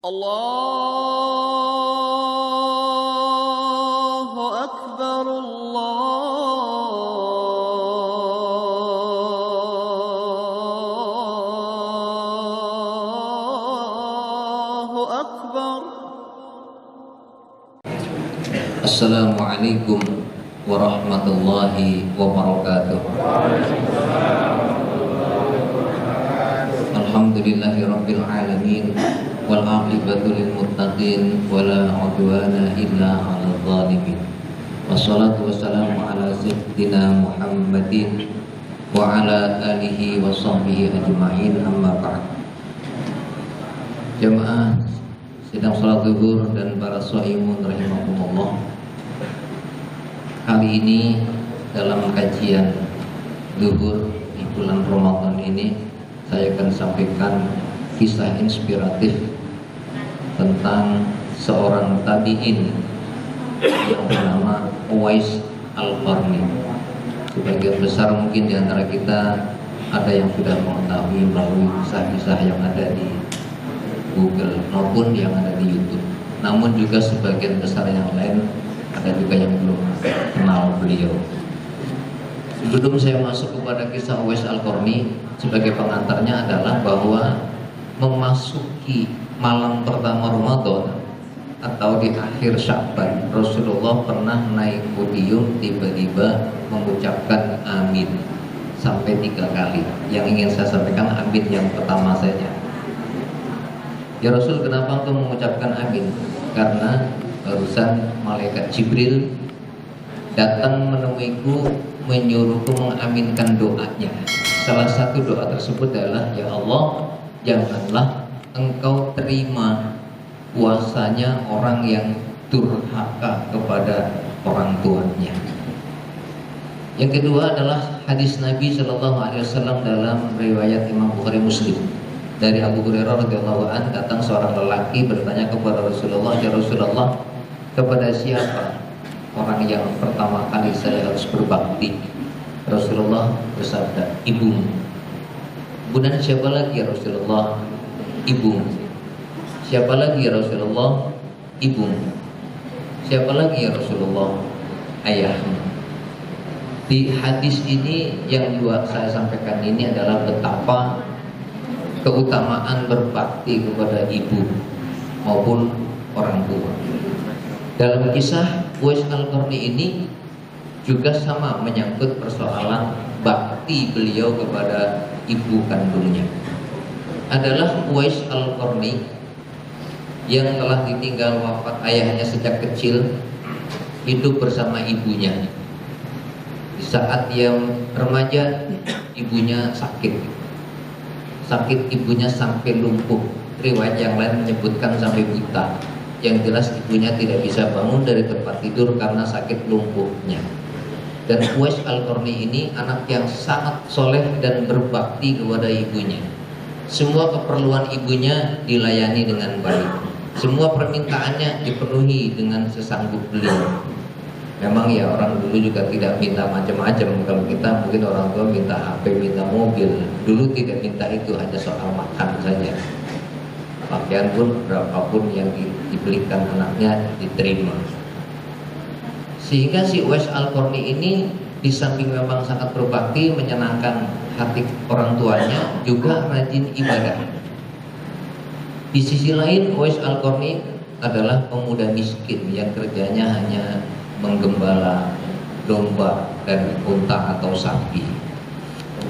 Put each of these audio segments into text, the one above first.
Allahu Akbar, Allahu Akbar. Assalamualaikum warahmatullahi wabarakatuh. Alhamdulillahi rabbil alamin, wal aqibatu lil muttaqin, wala udwana illa 'alal zalimin. Wassalatu wassalamu ala sayyidina Muhammadin wa ala alihi wa sahbihi ajma'in, amma ba'd. Jamaah sedang salat zuhur dan para shaimun rahimakumullah. Kali ini dalam kajian zuhur di bulan Ramadan ini saya akan sampaikan kisah inspiratif tentang seorang tabi'in yang bernama Uwais Al-Qarni. Sebagian besar mungkin di antara kita ada yang sudah mengetahui melalui kisah-kisah yang ada di Google maupun yang ada di YouTube. Namun juga sebagian besar yang lain ada juga yang belum kenal beliau. Sebelum saya masuk kepada kisah Uwais Al-Qarni, sebagai pengantarnya adalah bahwa memasuki malam pertama Ramadan atau di akhir Sya'ban, Rasulullah pernah naik podium tiba-tiba mengucapkan amin sampai 3 kali. Yang ingin saya sampaikan amin yang pertama saja. Ya Rasul, kenapa engkau mengucapkan amin? Karena barusan malaikat Jibril datang menemuiku, menyuruhku mengaminkan doanya. Salah satu doa tersebut adalah, ya Allah, janganlah engkau terima puasanya orang yang durhaka kepada orang tuanya. Yang kedua adalah hadis Nabi Shallallahu Alaihi Wasallam dalam riwayat Imam Bukhari Muslim. Dari Abu Hurairah radhiyallahu anhu, datang seorang lelaki bertanya kepada Rasulullah, ya Rasulullah, kepada siapa orang yang pertama kali saya harus berbakti? Rasulullah bersabda, ibumu. Kemudian siapa lagi ya Rasulullah? Ibumu. Siapa lagi ya Rasulullah? Ibumu. Siapa lagi ya Rasulullah? Ayahmu. Di hadis ini yang juga saya sampaikan ini adalah betapa keutamaan berbakti kepada ibu maupun orang tua. Dalam kisah Uwais Al-Qarni ini juga sama menyangkut persoalan bakti beliau kepada ibu kandungnya. Adalah Uwais Al-Qarni yang telah ditinggal wafat ayahnya sejak kecil, hidup bersama ibunya. Di saat dia remaja, ibunya sakit ibunya sampai lumpuh. Riwayat yang lain menyebutkan sampai buta. Yang jelas ibunya tidak bisa bangun dari tempat tidur karena sakit lumpuhnya. Dan Uwais Al-Qarni ini anak yang sangat soleh dan berbakti kepada ibunya. Semua keperluan ibunya dilayani dengan baik. Semua permintaannya dipenuhi dengan sesanggup beliau. Memang ya orang dulu juga tidak minta macam-macam. Kalau kita mungkin orang tua minta HP, minta mobil. Dulu tidak minta itu, hanya soal makan saja. Pakaian pun berapapun yang dibelikan anaknya diterima. Sehingga si Uwais Al-Qarni ini di samping memang sangat berbakti, menyenangkan hati orang tuanya, juga rajin ibadah. Di sisi lain, Uwais Al-Qarni adalah pemuda miskin yang kerjanya hanya menggembala domba dan unta atau sapi.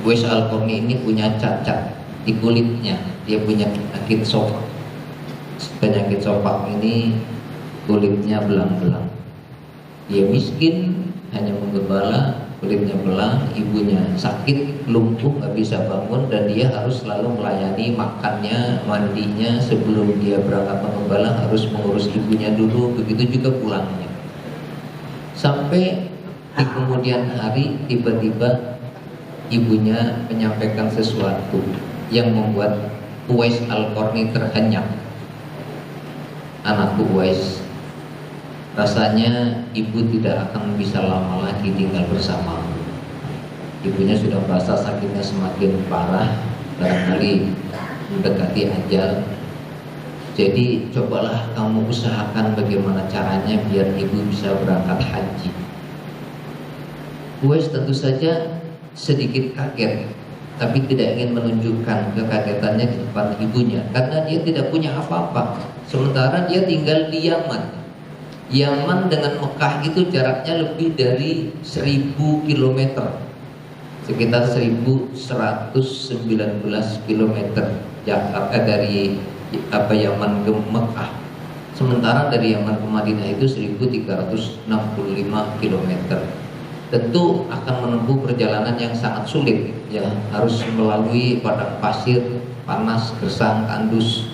Uwais Al-Qarni ini punya cacat di kulitnya, dia punya penyakit sopak. Penyakit sopak ini kulitnya belang-belang. Dia miskin, hanya menggembala, kulitnya belang, ibunya sakit, lumpuh, gak bisa bangun, dan dia harus selalu melayani makannya, mandinya. Sebelum dia berangkat menggembala harus mengurus ibunya dulu, begitu juga pulangnya. Sampai di kemudian hari tiba-tiba ibunya menyampaikan sesuatu yang membuat Uwais Al-Qarni terhenyak. Anakku Uwais, rasanya ibu tidak akan bisa lama lagi tinggal bersamamu. Ibunya sudah merasa sakitnya semakin parah, barangkali mendekati ajal. Jadi cobalah kamu usahakan bagaimana caranya biar ibu bisa berangkat haji. Uwais tentu saja sedikit kaget, tapi tidak ingin menunjukkan kekagetannya di depan ibunya karena dia tidak punya apa-apa. Sementara dia tinggal di Yaman. Yaman dengan Mekah itu jaraknya lebih dari 1000 km, sekitar 1119 km Jakarta dari Yaman ke Mekah. Sementara dari Yaman ke Madinah itu 1365 km. Tentu akan menempuh perjalanan yang sangat sulit, ya, harus melalui padang pasir, panas, gersang, tandus.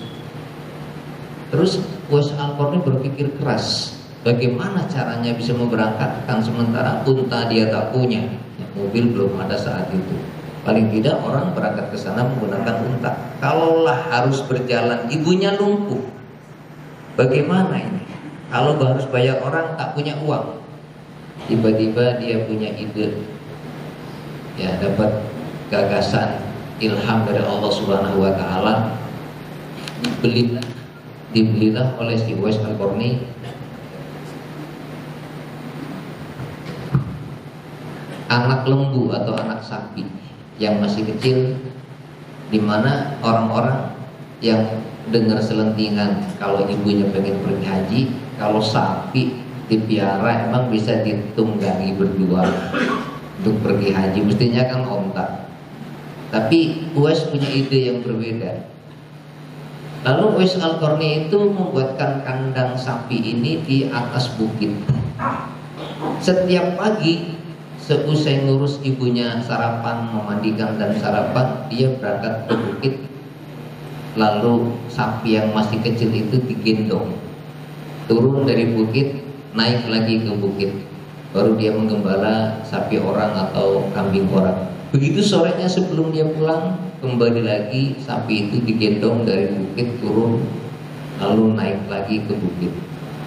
Terus Uwais Al-Qarni berpikir keras, bagaimana caranya bisa memberangkatkan sementara unta dia tak punya, ya, mobil belum ada saat itu. Paling tidak orang berangkat ke sana menggunakan unta. Kalaulah harus berjalan, ibunya lumpuh, bagaimana ini? Kalau harus bayar orang, tak punya uang. Tiba-tiba dia punya ide, ya, dapat gagasan, ilham dari Allah Subhanahu wa Ta'ala. Dibelilah oleh si Uwais Al-Qarni anak lembu atau anak sapi yang masih kecil, di mana orang-orang yang dengar selentingan kalau ibunya pengen pergi haji, kalau sapi dipiara emang bisa ditunggangi berdua untuk pergi haji, mestinya kan onta. Tapi Uwais punya ide yang berbeda. Lalu Uwais Al-Qarni itu membuatkan kandang sapi ini di atas bukit. Setiap pagi seusai ngurus ibunya sarapan, memandikan dan sarapan, dia berangkat ke bukit. Lalu sapi yang masih kecil itu digendong, turun dari bukit, naik lagi ke bukit, baru dia menggembala sapi orang atau kambing orang. Begitu sorenya sebelum dia pulang, kembali lagi sapi itu digendong dari bukit turun, lalu naik lagi ke bukit.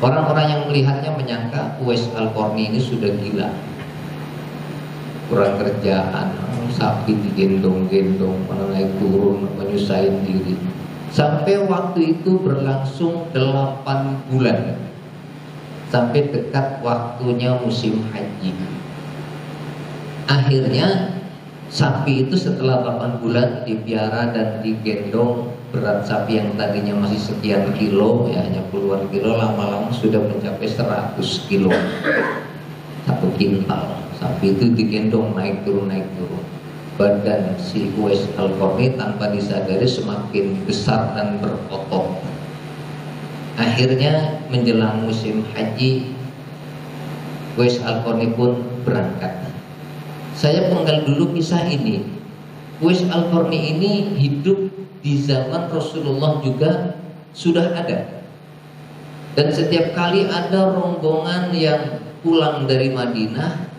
Orang-orang yang melihatnya menyangka Uwais Al-Qarni ini sudah gila, kurang kerjaan, sapi digendong-gendong, mana naik turun, menyusahin diri. Sampai waktu itu berlangsung 8 bulan, sampai dekat waktunya musim haji. Akhirnya sapi itu setelah 8 bulan dipiara dan digendong, berat sapi yang tadinya masih sekian kilo, ya hanya puluhan kilo, lama-lama sudah mencapai 100 kilo, 1 kintal. Sapi itu digendong naik turun. Badan si Uwais Al-Qarni tanpa disadari semakin besar dan berotot. Akhirnya menjelang musim haji, Uwais Al-Qarni pun berangkat. Saya penggal dulu kisah ini. Uwais Al-Qarni ini hidup di zaman Rasulullah juga sudah ada. Dan setiap kali ada rombongan yang pulang dari Madinah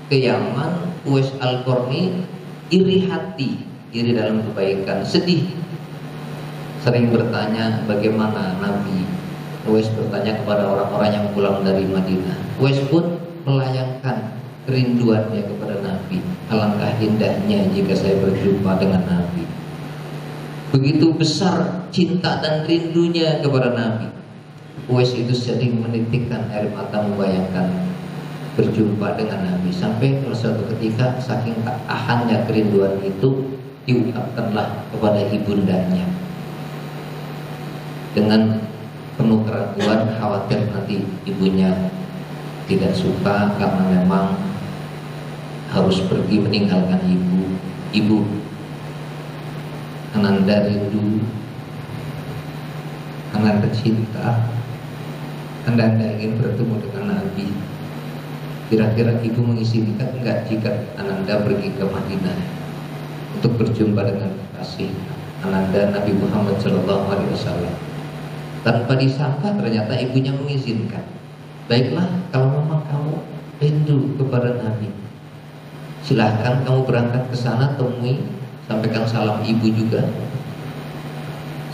ke Yaman, Uwais Al-Qarni iri hati, iri dalam kebaikan, sedih. Sering bertanya bagaimana Nabi. Uwais bertanya kepada orang-orang yang pulang dari Madinah. Uwais pun melayangkan kerinduannya kepada Nabi. Alangkah indahnya jika saya berjumpa dengan Nabi. Begitu besar cinta dan rindunya kepada Nabi. Uwais itu sering menitikkan air mata membayangkan berjumpa dengan Nabi, sampai suatu ketika saking tak tahannya kerinduan itu, diungkapkanlah kepada ibundanya dengan penuh keraguan, khawatir nanti ibunya tidak suka karena memang harus pergi meninggalkan ibu. Ananda rindu, Ananda cinta, Ananda ingin bertemu dengan Nabi. Kira-kira ibu mengizinkan enggak jika Ananda pergi ke Madinah untuk berjumpa dengan kekasih Ananda Nabi Muhammad SAW? Tanpa disangka ternyata ibunya mengizinkan. Baiklah, kalau memang kamu rindu kepada Nabi, silahkan kamu berangkat ke sana, temui, sampaikan salam ibu juga.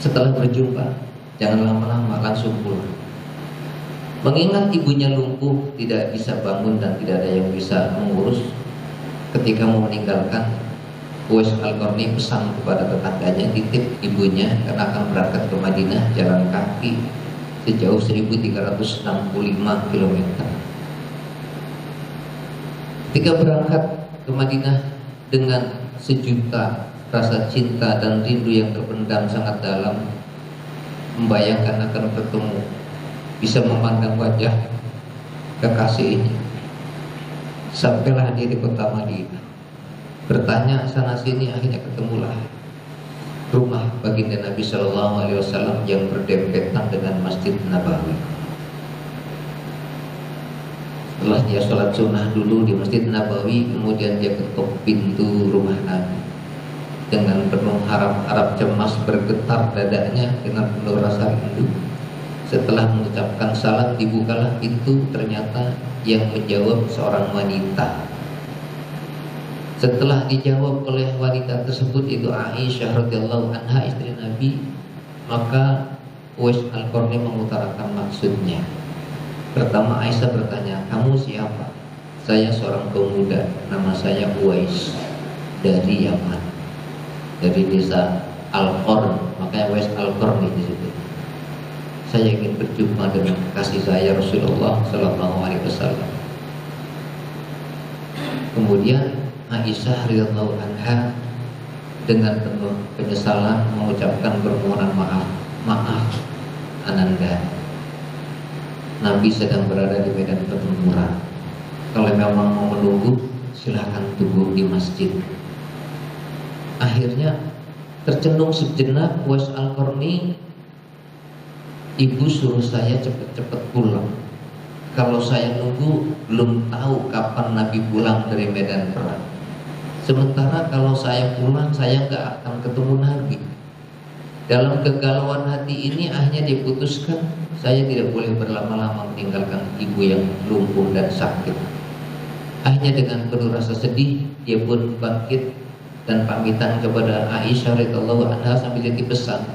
Setelah berjumpa, jangan lama-lama, langsung pulang. Mengingat ibunya lumpuh, tidak bisa bangun dan tidak ada yang bisa mengurus, ketika mau meninggalkan, Uwais Al-Qarni pesan kepada tetangganya, titip ibunya karena akan berangkat ke Madinah jalan kaki sejauh 1365 km. Ketika berangkat ke Madinah dengan sejuta rasa cinta dan rindu yang terpendam sangat dalam, membayangkan akan bertemu, bisa memandang wajah kekasihnya. Sampailah dia di kota Madinah, bertanya sana sini, akhirnya ketemulah rumah baginda Nabi Shallallahu Alaihi Wasallam yang berdempetan dengan Masjid Nabawi. Setelah dia sholat sunnah dulu di Masjid Nabawi, kemudian dia ketuk pintu rumah Nabi dengan penuh harap-harap cemas, bergetar dadanya dengan penuh rasa rindu. Setelah mengucapkan salam, dibukalah pintu, ternyata yang menjawab seorang wanita. Setelah dijawab oleh wanita tersebut, itu Aisyah radhiyallahu anha, istri Nabi, maka Uwais Al-Qarni mengutarakan maksudnya. Pertama Aisyah bertanya, kamu siapa? Saya seorang pemuda, nama saya Uwais, dari Yaman, dari desa Al-Qarn, makanya Uwais Al-Qarni disebut. Saya ingin berjumpa dengan kasih saya Rasulullah Sallallahu Alaihi Wasallam. Kemudian Aisyah radhiyallahu anha dengan penuh penyesalan mengucapkan permohonan maaf. Maaf Ananda, Nabi sedang berada di medan pertempuran. Kalau memang mau menunggu, silahkan tunggu di masjid. Akhirnya tercenung sejenak Uwais Al-Qarni, ibu suruh saya cepat-cepat pulang. Kalau saya nunggu, belum tahu kapan Nabi pulang dari medan perang. Sementara kalau saya pulang, saya nggak akan ketemu Nabi. Dalam kegalauan hati ini akhirnya diputuskan, saya tidak boleh berlama-lama meninggalkan ibu yang lumpuh dan sakit. Akhirnya dengan penuh rasa sedih, dia pun bangkit dan pamitan kepada Aisyah radhiyallahu anha sambil titip pesan,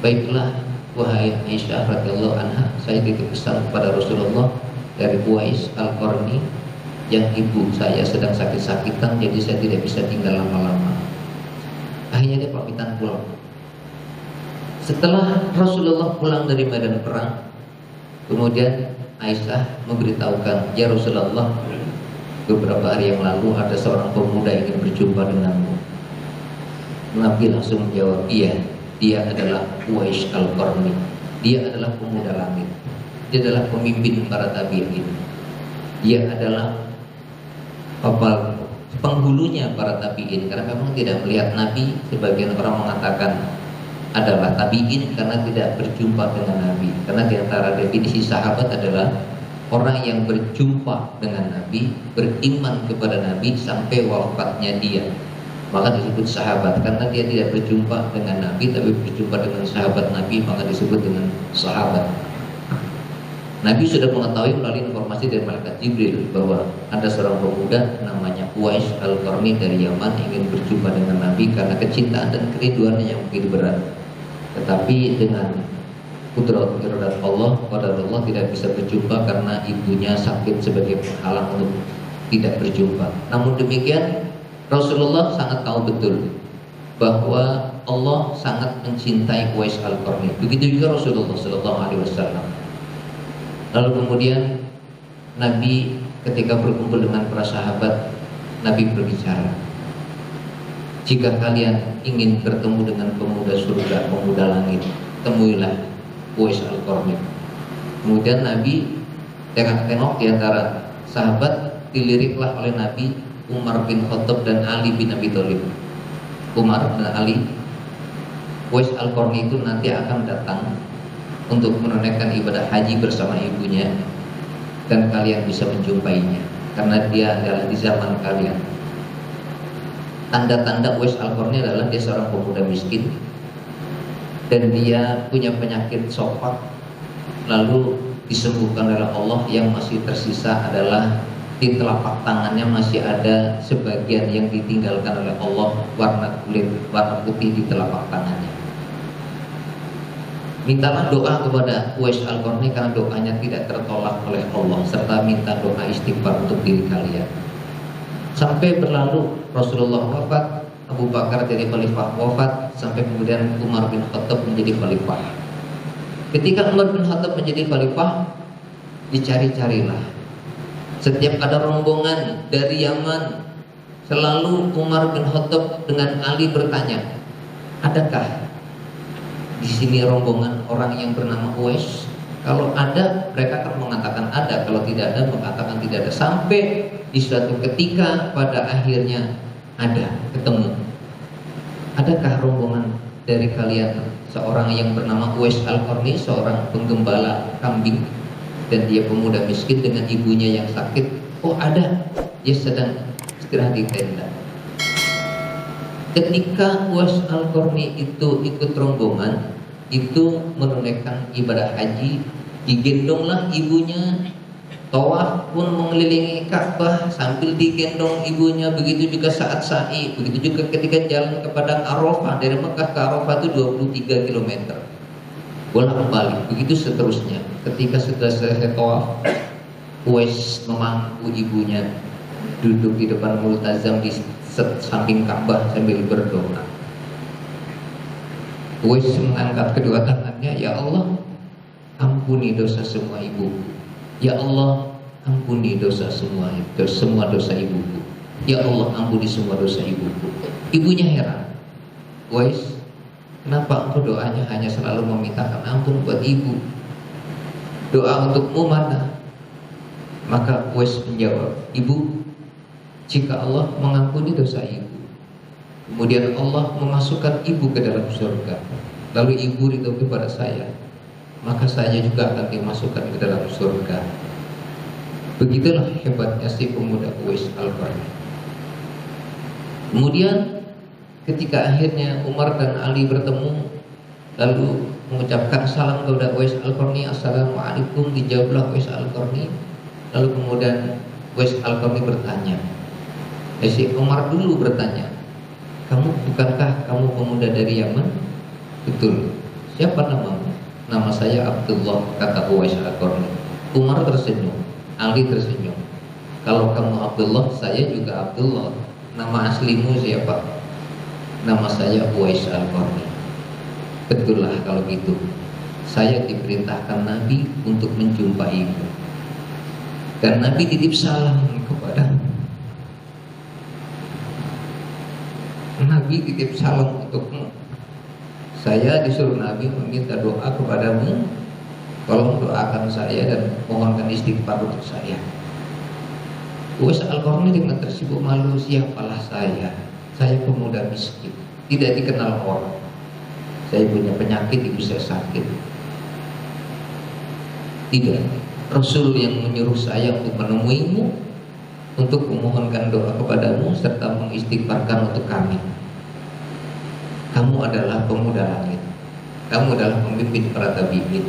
baiklah wahai Aisyah radhiyallahu anha, saya titip pesan kepada Rasulullah dari Uwais Al-Qarni yang ibu saya sedang sakit-sakitan, jadi saya tidak bisa tinggal lama-lama. Akhirnya dia pamitan pulang. Setelah Rasulullah pulang dari medan perang, kemudian Aisyah memberitahukan, ya Rasulullah, beberapa hari yang lalu ada seorang pemuda ingin berjumpa denganmu. Nabi langsung menjawab, iya, dia adalah Uwais Al-Qarni. Dia adalah pemuda langit. Dia adalah pemimpin para tabi'in. Dia adalah penghulunya para tabi'in, karena memang tidak melihat Nabi. Sebagian orang mengatakan adalah tabi'in karena tidak berjumpa dengan Nabi. Karena di antara definisi sahabat adalah orang yang berjumpa dengan Nabi, beriman kepada Nabi sampai wafatnya dia, maka disebut sahabat. Karena dia tidak berjumpa dengan Nabi tapi berjumpa dengan sahabat Nabi, maka disebut dengan sahabat. Nabi sudah mengetahui melalui informasi dari malaikat Jibril bahwa ada seorang pemuda namanya Uwais Al-Qarni dari Yaman ingin berjumpa dengan Nabi karena kecintaan dan kerinduannya yang begitu berat. Tetapi dengan kudrat iradat Allah, qadarullah, tidak bisa berjumpa karena ibunya sakit sebagai penghalang untuk tidak berjumpa. Namun demikian, Rasulullah sangat tahu betul bahwa Allah sangat mencintai Uwais Al-Qarni. Begitu juga Rasulullah Sallallahu Alaihi Wasallam. Lalu kemudian Nabi ketika berkumpul dengan para sahabat, Nabi berbicara, jika kalian ingin bertemu dengan pemuda surga, pemuda langit, temuilah Uwais Al-Qarni. Kemudian Nabi tengok-tengok di antara sahabat, diliriklah oleh Nabi Umar bin Khattab dan Ali bin Abi Thalib. Umar dan Ali, Uwais Al-Qarni itu nanti akan datang untuk menunaikan ibadah haji bersama ibunya, dan kalian bisa menjumpainya karena dia adalah di zaman kalian. Tanda-tanda Uwais Al-Qarni adalah dia seorang pemuda miskin dan dia punya penyakit sofak, lalu disembuhkan oleh Allah. Yang masih tersisa adalah di telapak tangannya masih ada sebagian yang ditinggalkan oleh Allah, warna kulit warna putih di telapak tangannya. Mintalah doa kepada Uwais Al-Qarni karena doanya tidak tertolak oleh Allah, serta minta doa istighfar untuk diri kalian. Sampai berlalu Rasulullah wafat, Abu Bakar jadi khalifah wafat, sampai kemudian Umar bin Khattab menjadi khalifah. Ketika Umar bin Khattab menjadi khalifah, dicari-carilah. Setiap ada rombongan dari Yaman, selalu Umar bin Khattab dengan Ali bertanya, adakah di sini rombongan orang yang bernama Uwais? Kalau ada, mereka akan mengatakan ada. Kalau tidak ada, mengatakan tidak ada. Sampai di suatu ketika pada akhirnya ada, ketemu. Adakah rombongan dari kalian seorang yang bernama Uwais Al-Qarni, seorang penggembala kambing, dan dia pemuda miskin dengan ibunya yang sakit? Oh ada, dia sedang istirahat di tenda. Ketika Uwais Al-Qarni itu ikut rombongan itu menunaikan ibadah haji, digendonglah ibunya, tawaf pun mengelilingi Ka'bah sambil digendong ibunya. Begitu juga saat sa'i, begitu juga ketika jalan ke padang Arafah, dari Mekah ke Arafah itu 23 km bolak-balik, begitu seterusnya. Ketika sudah selesai tawaf, Uwais memangku ibunya, duduk di depan multazam di samping Ka'bah sambil berdoa. Uwais mengangkat kedua tangannya, ya Allah, ampuni dosa semua ibuku. Ya Allah, ampuni dosa semua dosa ibuku. Ya Allah, ampuni semua dosa ibuku. Ibunya heran, Uwais, kenapa engkau doanya hanya selalu memintakan ampun buat ibu? Doa untukmu mana? Maka Uwais menjawab, ibu, jika Allah mengampuni dosa ibu, kemudian Allah memasukkan ibu ke dalam surga, lalu ibu ridho kepada saya, maka saya juga akan dimasukkan ke dalam surga. Begitulah hebatnya si pemuda Uwais Al-Qarni. Kemudian ketika akhirnya Umar dan Ali bertemu, lalu mengucapkan salam kepada Uwais Al-Qarni, assalamualaikum, dijawablah Uwais Al-Qarni. Lalu kemudian Uwais Al-Qarni bertanya, si Umar dulu bertanya, bukankah kamu pemuda dari Yaman? Betul. Siapa namamu? Nama saya Abdullah, kata Uwais Al-Qarni. Umar tersenyum, Ali tersenyum. Kalau kamu Abdullah, saya juga Abdullah. Nama aslimu siapa? Nama saya Uwais Al-Qarni. Betul lah kalau gitu. Saya diperintahkan Nabi untuk menjumpaimu, dan Nabi titip salam kepadamu. Nabi titip salam untukmu. Saya disuruh Nabi meminta doa kepadamu, tolong doakan saya dan mohonkan istighfar untuk saya. Uwais Al-Qarni dengan tersibuk malu, siapalah saya pemuda miskin, tidak dikenal orang, saya punya penyakit, ibu saya sakit. Tidak, Rasul yang menyuruh saya untuk menemuimu, untuk memohonkan doa kepadamu serta mengistighfarkan untuk kami. Kamu adalah pemuda langit, kamu adalah pemimpin para tabi'in.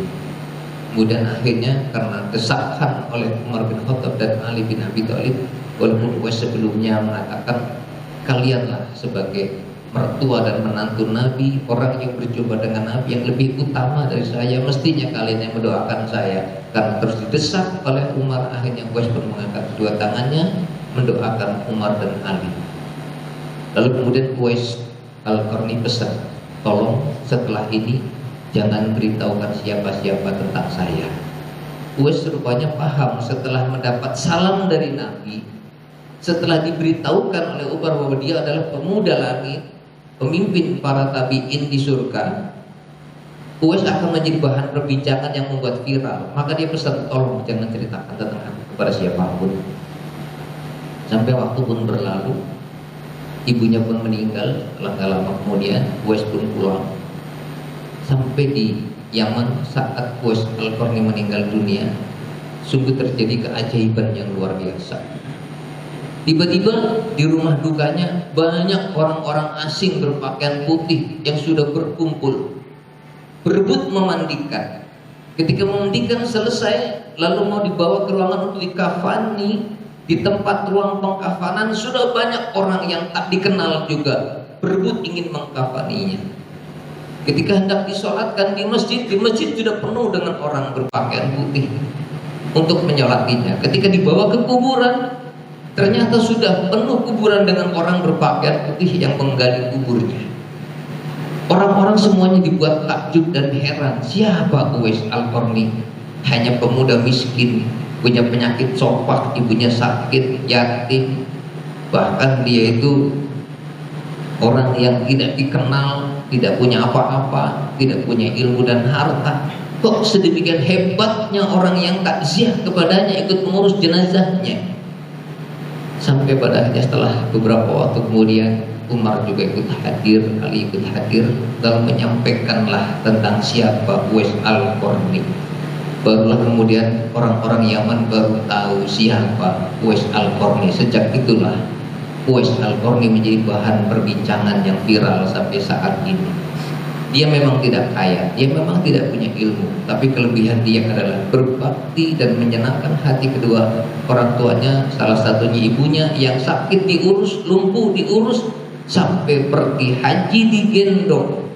Kemudian akhirnya karena desakan oleh Umar bin Khattab dan Ali bin Abi Thalib, walaupun Uwais sebelumnya mengatakan, kalianlah sebagai mertua dan menantu Nabi, orang yang berjumpa dengan Nabi yang lebih utama dari saya, mestinya kalian yang mendoakan saya. Karena terus didesak oleh Umar, akhirnya Uwais pun mengangkat kedua tangannya mendoakan Umar dan Ali. Lalu kemudian Uwais Al-Qarni pesan, tolong setelah ini jangan beritahukan siapa-siapa tentang saya. Uwais rupanya paham setelah mendapat salam dari Nabi, setelah diberitahukan oleh Umar bahwa dia adalah pemuda langit, pemimpin para tabi'in di surga, Uwais akan menjadi bahan perbincangan yang membuat viral. Maka dia pesan, tolong jangan ceritakan tentang aku kepada siapapun. Sampai waktu pun berlalu, ibunya pun meninggal. Gak lama kemudian Uwais pun pulang. Sampai di Yaman saat Uwais Al-Qarni meninggal dunia, sungguh terjadi keajaiban yang luar biasa. Tiba-tiba di rumah dukanya banyak orang-orang asing berpakaian putih yang sudah berkumpul, berebut memandikan. Ketika memandikan selesai, lalu mau dibawa ke ruangan untuk dikafani, di tempat ruang pengkafanan sudah banyak orang yang tak dikenal juga berebut ingin mengkafaninya. Ketika hendak disolatkan di masjid sudah penuh dengan orang berpakaian putih untuk menyolatinya. Ketika dibawa ke kuburan, Ternyata sudah penuh kuburan dengan orang berpakaian putih yang menggali kuburnya. Orang-orang semuanya dibuat takjub dan heran, siapa Uwais Al-Qarni? Hanya pemuda miskin, punya penyakit sopak, ibunya sakit, yatim. Bahkan dia itu orang yang tidak dikenal, tidak punya apa-apa, tidak punya ilmu dan harta. Kok sedemikian hebatnya orang yang takziah kepadanya ikut mengurus jenazahnya? Sampai pada akhirnya setelah beberapa waktu kemudian Umar juga ikut hadir, Ali ikut hadir, lalu menyampaikanlah tentang siapa Uwais Al-Qarni. Barulah kemudian orang-orang Yaman baru tahu siapa Uwais Al-Qarni. Sejak itulah Uwais Al-Qarni menjadi bahan perbincangan yang viral sampai saat ini. Dia memang tidak kaya, dia memang tidak punya ilmu, tapi kelebihan dia adalah berbakti dan menyenangkan hati kedua orang tuanya. Salah satunya ibunya yang sakit diurus, lumpuh diurus, sampai pergi haji digendong.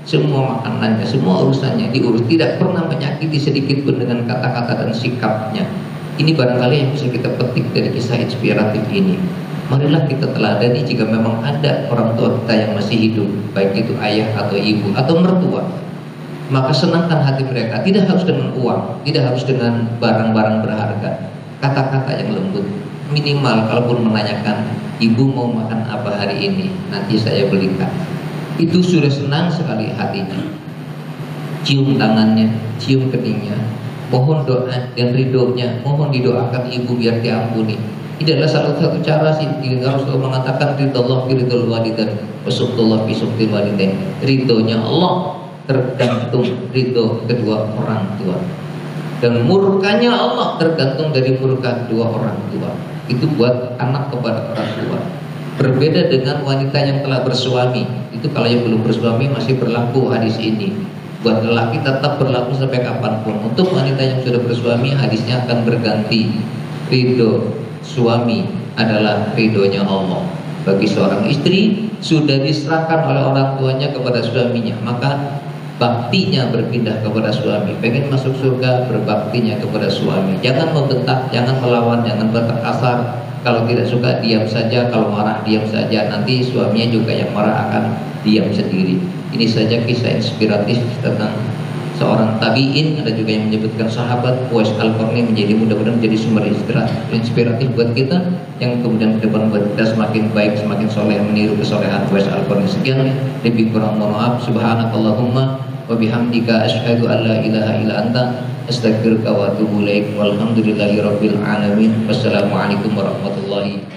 Semua makanannya, semua urusannya diurus, tidak pernah menyakiti sedikit pun dengan kata-kata dan sikapnya. Ini barangkali yang bisa kita petik dari kisah inspiratif ini. Marilah kita teladani jika memang ada orang tua kita yang masih hidup, baik itu ayah atau ibu atau mertua, maka senangkan hati mereka. Tidak harus dengan uang, tidak harus dengan barang-barang berharga. Kata-kata yang lembut, minimal kalaupun menanyakan, ibu mau makan apa hari ini, nanti saya belikan. Itu sudah senang sekali hatinya. Cium tangannya, cium keningnya, mohon doa dan ridhonya, mohon didoakan ibu biar diampuni. Ini adalah salah satu cara sih Rasulullah mengatakan ridho ridhol walidain wasubtullah bisubtil walidain. Ridhonya Allah tergantung ridho kedua orang tua, dan murkanya Allah tergantung dari murka kedua orang tua. Itu buat anak kepada orang tua. Berbeda dengan wanita yang telah bersuami. Itu kalau yang belum bersuami masih berlaku hadis ini. Buat lelaki tetap berlaku sampai kapanpun. Untuk wanita yang sudah bersuami, hadisnya akan berganti. Ridho suami adalah ridhonya Allah. Bagi seorang istri sudah diserahkan oleh orang tuanya kepada suaminya, maka baktinya berpindah kepada suami. Pengen masuk surga, berbaktinya kepada suami. Jangan membentak, jangan melawan, jangan berkasar. Kalau tidak suka diam saja, kalau marah diam saja. Nanti suaminya juga yang marah akan diam sendiri. Ini saja kisah inspiratif tentang seorang tabi'in. Ada juga yang menyebutkan sahabat Uwais Al-Qarni menjadi mudah-mudahan menjadi sumber inspiratif buat kita, yang kemudian ke depan buat kita semakin baik, semakin soleh, meniru kesolehan Uwais Al-Qarni. Sekian, lebih kurang mohon maaf. Subhanakallahumma wa bihamdika asyhadu an la ilaha illa anta astaghfiruka wa atubu ilaik. Walhamdulillahirabbil alamin. Wassalamualaikum warahmatullahi wabarakatuh.